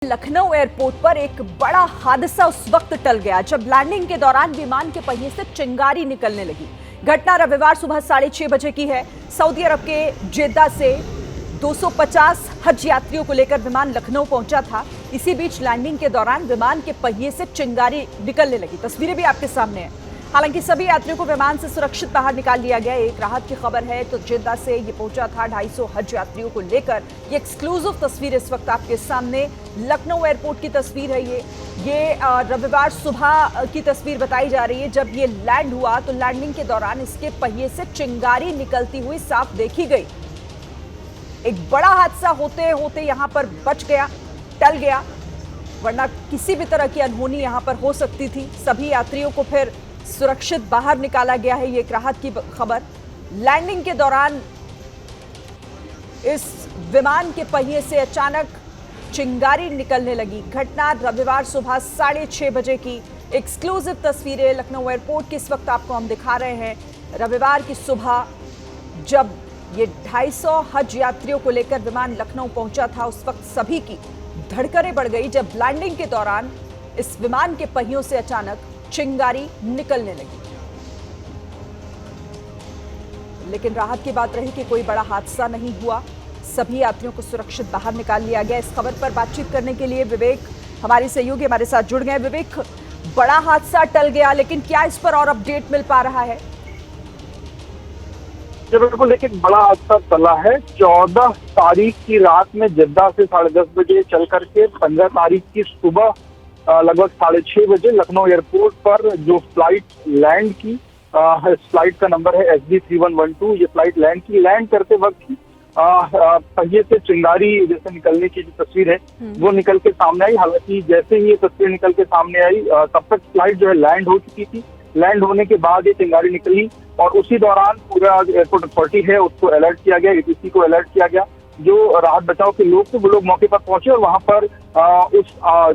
Lucknow airport पर एक बड़ा हादसा उस वक्त टल गया जब लैंडिंग के दौरान विमान के पहिए से चिंगारी निकलने लगी। घटना रविवार सुबह 6:30 बजे की है। सऊदी अरब के जेद्दा से 250 हज यात्रियों को लेकर विमान लखनऊ पहुंचा था। इसी बीच लैंडिंग के दौरान विमान के पहिए से चिंगारी निकलने लगी। तस्वीरें भी आपके सामने हैं। हालांकि सभी यात्रियों को विमान से सुरक्षित बाहर निकाल लिया गया। एक राहत की खबर है तो जेद्दा से ये पहुंचा था 250 हज यात्रियों को लेकर। ये एक्सक्लूसिव तस्वीर इस वक्त आपके सामने लखनऊ एयरपोर्ट की तस्वीर है। ये रविवार सुबह की तस्वीर बताई जा रही है। जब ये लैंड हुआ तो लैंडिंग के दौरान इसके पहिए से चिंगारी निकलती हुई साफ देखी गई। एक बड़ा हादसा होते होते यहां पर बच गया, टल गया, वरना किसी भी तरह की अनहोनी यहां पर हो सकती थी। सभी यात्रियों को फिर सुरक्षित बाहर निकाला गया है। ये एक राहत की खबर। लैंडिंग के दौरान इस विमान के पहिए से अचानक चिंगारी निकलने लगी। घटना रविवार सुबह 6:30 बजे की एक्सक्लूसिव तस्वीरें लखनऊ एयरपोर्ट की इस वक्त आपको हम दिखा रहे हैं। रविवार की सुबह जब ये 250 हज यात्रियों को लेकर विमान लखनऊ पहुंचा था, उस वक्त सभी की धड़कनें बढ़ गई जब लैंडिंग के दौरान इस विमान के पहियों से अचानक चिंगारी निकलने लगी। लेकिन राहत की बात रही कि कोई बड़ा हादसा नहीं हुआ। सभी यात्रियों को सुरक्षित बाहर निकाल लिया गया। इस खबर पर बातचीत करने के लिए विवेक, हमारे सहयोगी, हमारे साथ जुड़ गए। विवेक, बड़ा हादसा टल गया, लेकिन क्या इस पर और अपडेट मिल पा रहा है? जी बिल्कुल, लेकिन बड़ा हादसा टला है। 14 तारीख की रात में जेद्दा से 10:30 बजे चल करके 15 तारीख की सुबह लगभग 6:30 बजे लखनऊ एयरपोर्ट पर जो फ्लाइट लैंड की, फ्लाइट का नंबर है SG3112। ये फ्लाइट लैंड की। लैंड करते वक्त पहिए से चिंगारी जैसे निकलने की जो तस्वीर है वो निकल के सामने आई। हालांकि जैसे ही ये तस्वीर निकल के सामने आई तब तक फ्लाइट जो है लैंड हो चुकी थी। लैंड होने के बाद ये चिंगारी निकली और उसी दौरान पूरा एयरपोर्ट अथॉरिटी है उसको अलर्ट किया गया, ATC को अलर्ट किया गया। जो राहत बचाव के लोग थे वो लोग मौके पर पहुंचे और वहां पर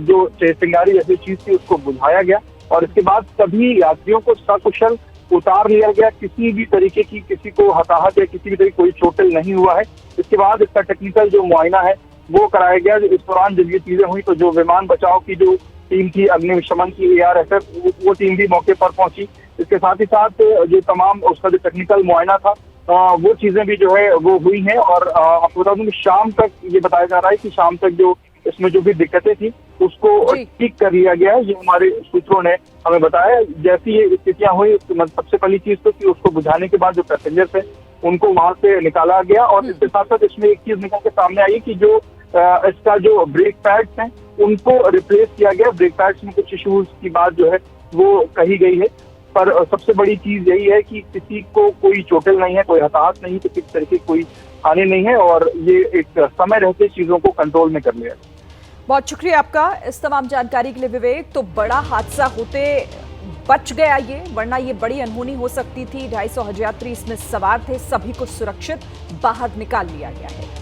जो चिंगारी जैसी चीज थी उसको बुझाया गया और इसके बाद सभी यात्रियों को सकुशल उतार लिया गया। किसी भी तरीके की किसी को हताहत या किसी भी तरीके कोई चोटिल नहीं हुआ है। इसके बाद इसका टेक्निकल जो मुआयना है वो कराया गया। इस दौरान जब ये चीजें हुई तो जो विमान बचाव की जो टीम थी, अग्निशमन की ARSF, वो टीम भी मौके पर पहुंची। इसके साथ ही साथ जो तमाम उसका जो टेक्निकल मुआयना था वो चीजें भी जो है वो हुई हैं और आपको बता दूं कि शाम तक ये बताया जा रहा है कि शाम तक जो इसमें जो भी दिक्कतें थी उसको ठीक कर लिया गया है। ये हमारे सूत्रों ने हमें बताया। जैसी ये स्थितियां हुई सबसे पहली चीज तो कि उसको बुझाने के बाद जो पैसेंजर्स है उनको वहां से निकाला गया और इसके साथ साथ इसमें एक चीज निकल के सामने आई कि जो इसका जो ब्रेक पैड्स हैं उनको रिप्लेस किया गया। ब्रेक पैड्स में कुछ इश्यूज की बात जो है वो कही गई है, पर सबसे बड़ी चीज यही है कि किसी को कोई चोटिल नहीं है, कोई हताहत नहीं, किसी तरीके की कोई हानि नहीं है और ये एक समय रहते चीजों को कंट्रोल में कर लिया। बहुत शुक्रिया आपका इस तमाम जानकारी के लिए विवेक। तो बड़ा हादसा होते बच गया ये, वरना ये बड़ी अनहोनी हो सकती थी। 250 हज यात्री इसमें सवार थे, सभी को सुरक्षित बाहर निकाल लिया गया है।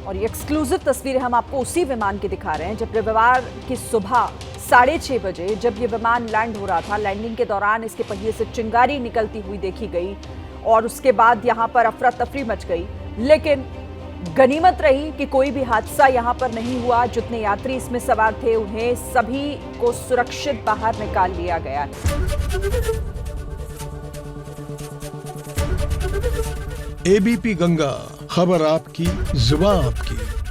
और ये एक्सक्लूसिव तस्वीरें हम आपको उसी विमान की दिखा रहे हैं जब रविवार की सुबह 6:30 बजे जब ये विमान लैंड हो रहा था। लैंडिंग के दौरान इसके पहिए से चिंगारी निकलती हुई देखी गई और उसके बाद यहाँ पर अफरा तफरी मच गई। लेकिन गनीमत रही कि कोई भी हादसा यहाँ पर नहीं हुआ। जितने यात्री इसमें सवार थे उन्हें सभी को सुरक्षित बाहर निकाल लिया गया। ABP गंगा, खबर आपकी, जुबान आपकी।